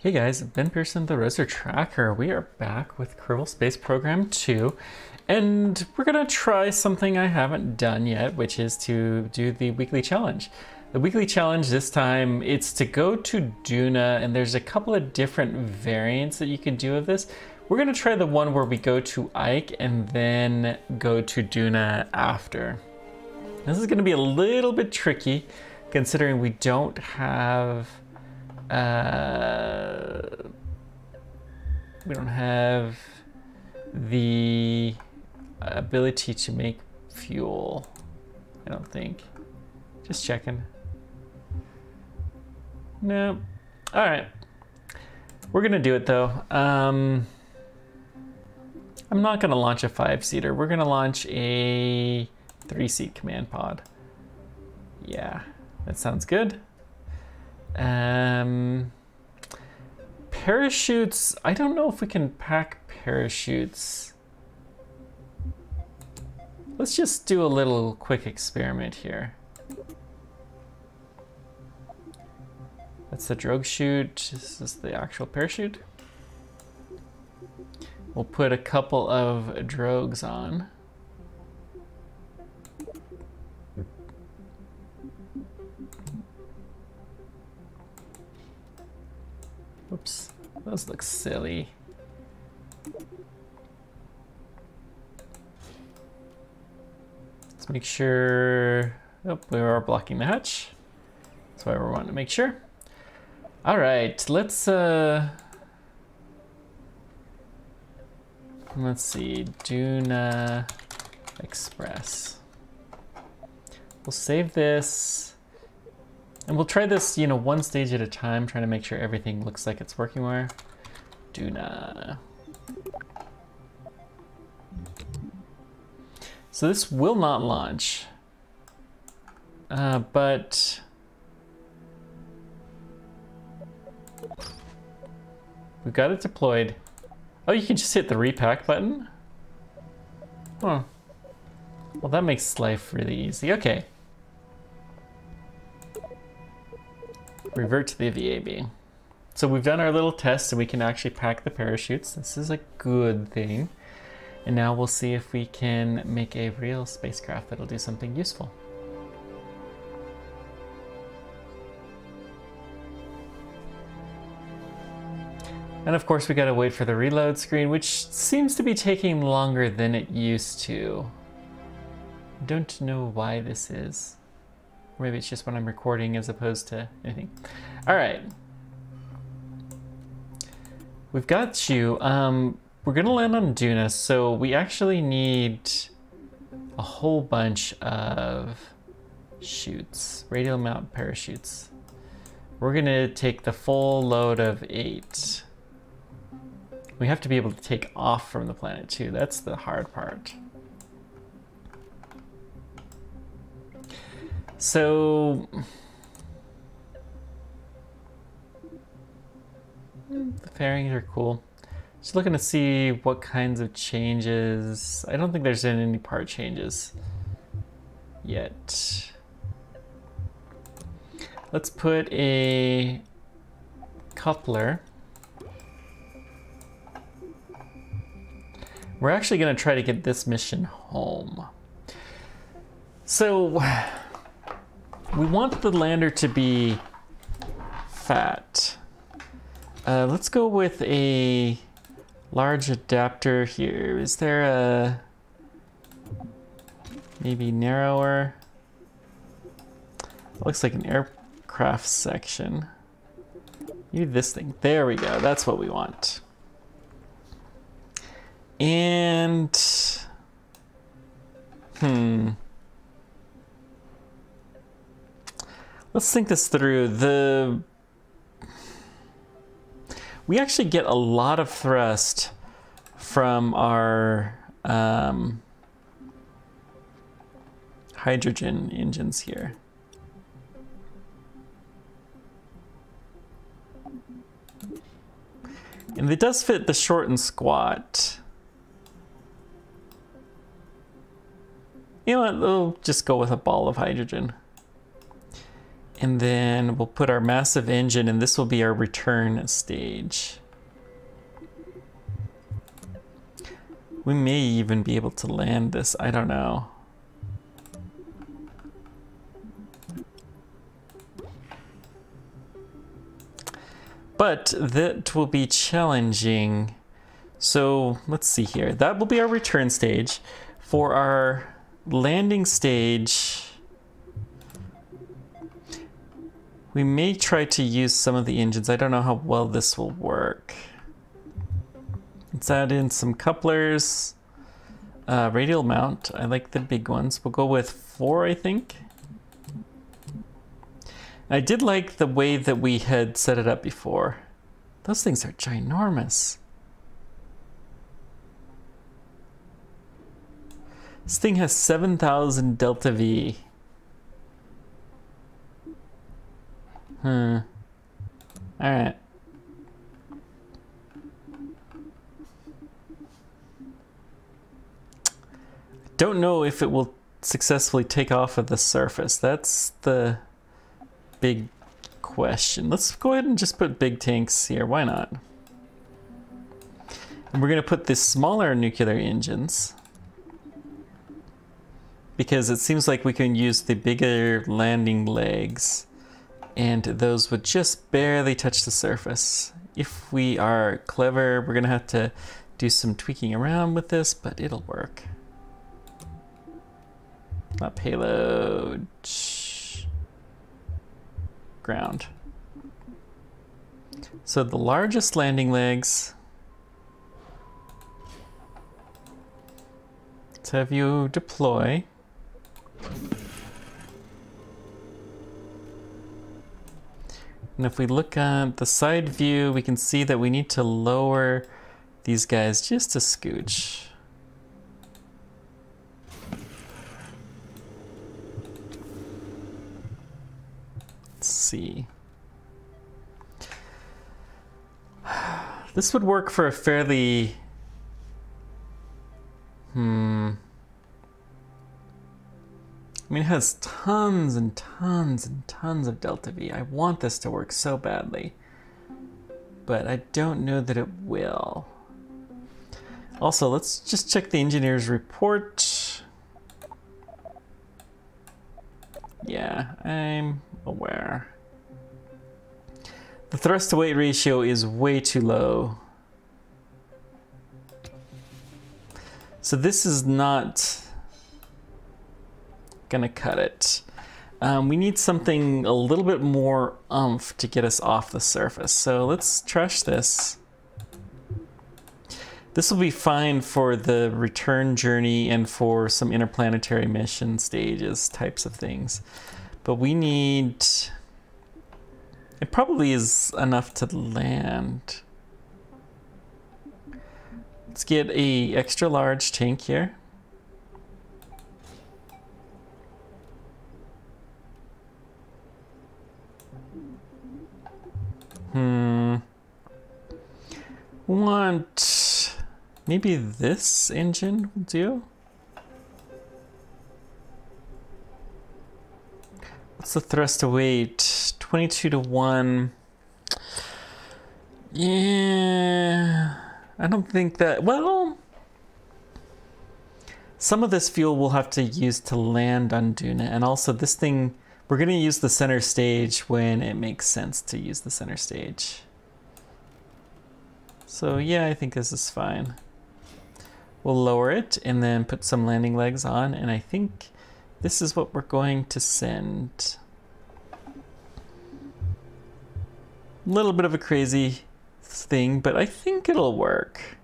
Hey guys, Ben Pearson, the Roser Tracker. We are back with Kerbal Space Program 2, and we're gonna try something I haven't done yet, which is to do the weekly challenge. The weekly challenge this time, it's to go to Duna, and there's a couple of different variants that you can do of this. We're gonna try the one where we go to Ike and then go to Duna after. This is gonna be a little bit tricky, considering we don't have the ability to make fuel, I don't think. Just checking. No. All right. We're gonna do it though. I'm not gonna launch a 5-seater. We're gonna launch a 3-seat command pod. Yeah, that sounds good. Parachutes, I don't know if we can pack parachutes. Let's just do a little quick experiment here. That's the drogue chute. This is the actual parachute. We'll put a couple of drogues on. Oops, those look silly. Let's make sure, oh, we are blocking the hatch. That's why we're wanting to make sure. All right, let's see, Duna Express. We'll save this. And we'll try this, you know, one stage at a time, trying to make sure everything looks like it's working well. Duna. So this will not launch, but we've got it deployed. Oh, you can just hit the repack button? Oh, well that makes life really easy. Okay. Revert to the VAB. So we've done our little test and we can actually pack the parachutes. This is a good thing. And now we'll see if we can make a real spacecraft that'll do something useful. And of course we gotta wait for the reload screen, which seems to be taking longer than it used to. Don't know why this is. Or maybe it's just when I'm recording as opposed to anything. All right. We've got you. We're gonna land on Duna, so we actually need a whole bunch of chutes, radial mount parachutes. We're gonna take the full load of 8. We have to be able to take off from the planet too. That's the hard part. So, the fairings are cool. Just looking to see what kinds of changes. I don't think there's been any part changes yet. Let's put a coupler. We're actually going to try to get this mission home. So, we want the lander to be fat. Let's go with a large adapter here. Is there a maybe narrower? Looks like an aircraft section. Maybe this thing. There we go. That's what we want. And let's think this through. We actually get a lot of thrust from our hydrogen engines here. And it does fit the short and squat. You know what, we'll just go with a ball of hydrogen. And then we'll put our massive engine, and this will be our return stage. We may even be able to land this, I don't know. But that will be challenging. So let's see here. That will be our return stage. For our landing stage, we may try to use some of the engines. I don't know how well this will work. Let's add in some couplers. Radial mount, I like the big ones. We'll go with 4, I think. I did like the way that we had set it up before. Those things are ginormous. This thing has 7,000 delta V. Alright. Don't know if it will successfully take off of the surface. That's the big question. Let's go ahead and just put big tanks here. Why not? And we're going to put the smaller nuclear engines because it seems like we can use the bigger landing legs and those would just barely touch the surface. If we are clever, we're going to have to do some tweaking around with this, but it'll work. Not payload. Ground. So the largest landing legs. Let's have you deploy. And if we look at the side view, we can see that we need to lower these guys just a scooch. Let's see. This would work for a fairly... I mean, it has tons and tons and tons of delta V. I want this to work so badly, but I don't know that it will. Also, let's just check the engineer's report. Yeah, I'm aware. The thrust to weight ratio is way too low. So this is not gonna cut it. We need something a little bit more oomph to get us off the surface. So let's trash this. This will be fine for the return journey and for some interplanetary mission stages types of things. But we need... It probably is enough to land. Let's get a extra large tank here. Want maybe this engine will do? What's the thrust to weight? 22 to 1. Yeah, I don't think that, well, some of this fuel we'll have to use to land on Duna, and also this thing, we're going to use the center stage when it makes sense to use the center stage. So yeah, I think this is fine. We'll lower it and then put some landing legs on, and I think this is what we're going to send. A little bit of a crazy thing, but I think it'll work.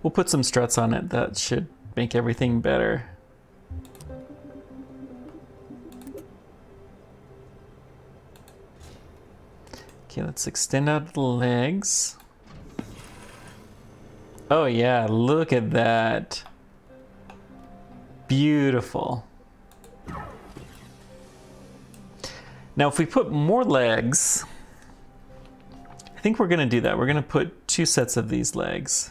We'll put some struts on it. That should make everything better. Okay, let's extend out the legs. Oh yeah, look at that. Beautiful. Now if we put more legs, I think we're gonna do that. We're gonna put 2 sets of these legs.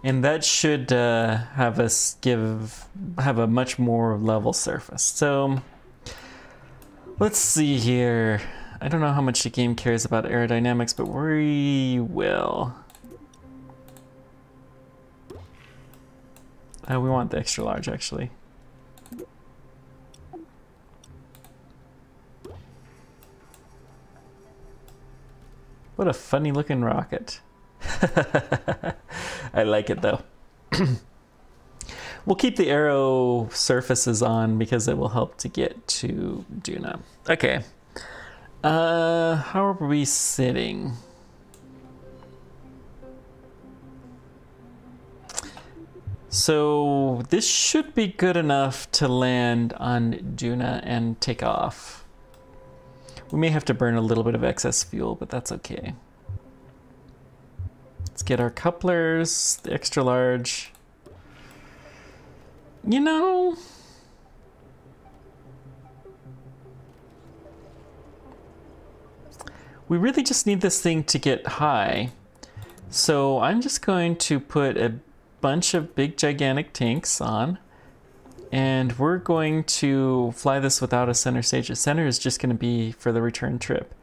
And that should have us have a much more level surface. So let's see here. I don't know how much the game cares about aerodynamics, but we will. We want the extra large, actually. What a funny looking rocket. I like it though. We'll keep the arrow surfaces on because it will help to get to Duna. Okay. How are we sitting? So this should be good enough to land on Duna and take off. We may have to burn a little bit of excess fuel, but that's okay. Let's get our couplers, the extra large. You know, we really just need this thing to get high. So I'm just going to put a bunch of big gigantic tanks on, and we're going to fly this without a center stage. The center is just going to be for the return trip.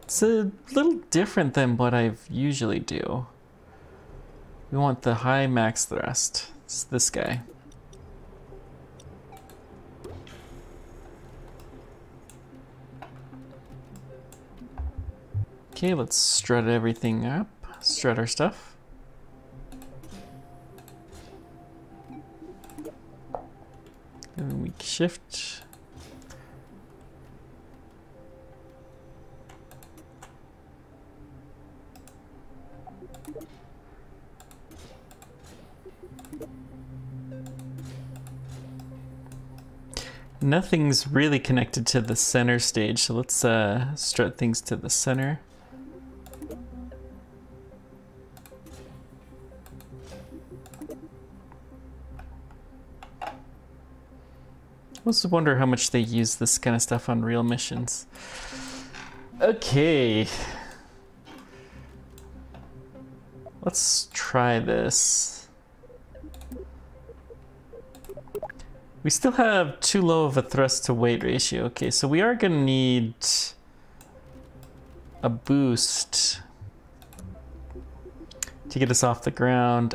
It's a little different than what I usually do. We want the high max thrust. It's this guy. Okay, let's strut everything up. Strut our stuff. And then we shift. Nothing's really connected to the center stage, so let's strut things to the center. I also wonder how much they use this kind of stuff on real missions. Okay. Let's try this. We still have too low of a thrust to weight ratio. Okay, so we are gonna need a boost to get us off the ground.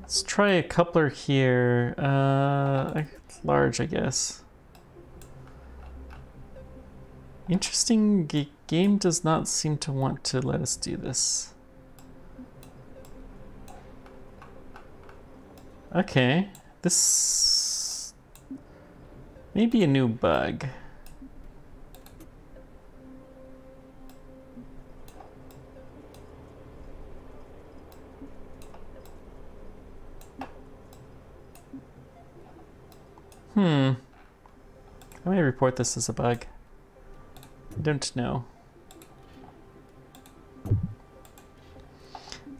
Let's try a coupler here. Large, I guess. Interesting, the game does not seem to want to let us do this. Okay, this may be a new bug. I may report this as a bug. I don't know.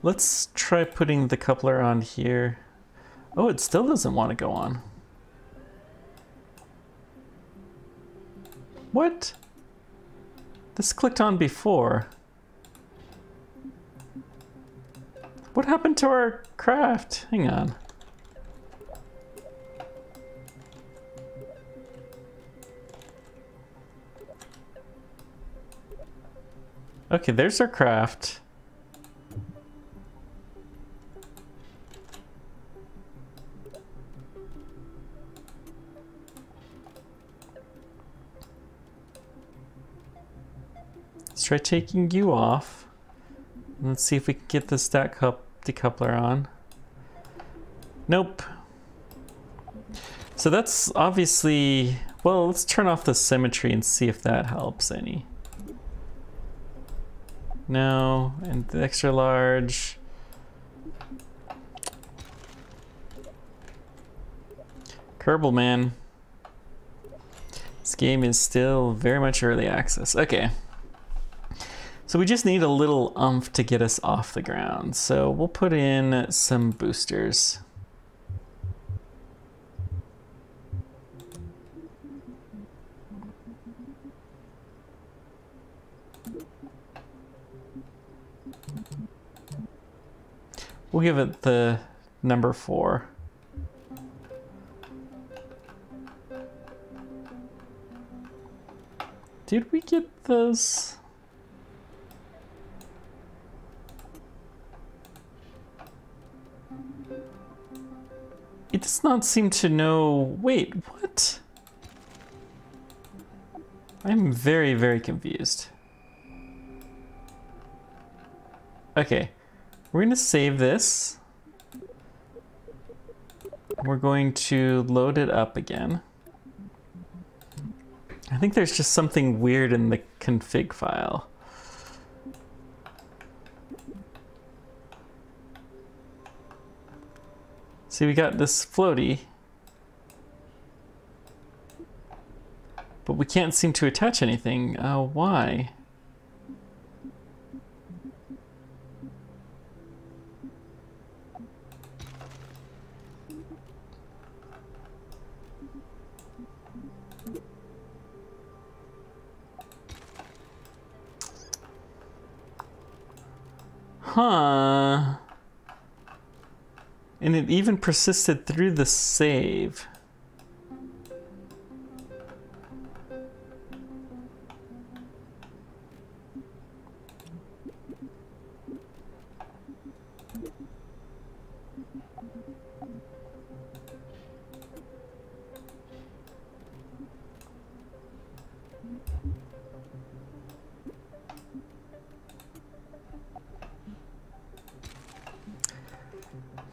Let's try putting the coupler on here. Oh, it still doesn't want to go on. What? This clicked on before. What happened to our craft? Hang on. Okay, there's our craft. Let's try taking you off. Let's see if we can get the stack decoupler on. Nope. So that's obviously, well, let's turn off the symmetry and see if that helps any. No, and the extra large. Kerbal, man. This game is still very much early access. Okay. So we just need a little oomph to get us off the ground. So we'll put in some boosters. We'll give it the number 4. Did we get those? It does not seem to know. Wait, what? I'm very, very confused. Okay, we're gonna save this. We're going to load it up again. I think there's just something weird in the config file. See, we got this floaty, but we can't seem to attach anything. Why? Huh. And it even persisted through the save.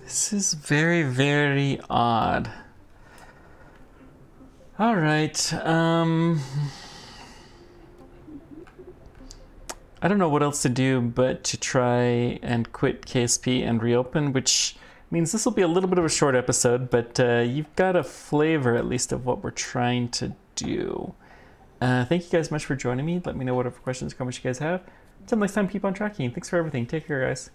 This is very, very odd. All right. I don't know what else to do but to try and quit KSP and reopen, which means this will be a little bit of a short episode, but you've got a flavor at least of what we're trying to do. Thank you guys much for joining me. Let me know whatever questions or comments you guys have. Until next time, keep on tracking. Thanks for everything. Take care, guys.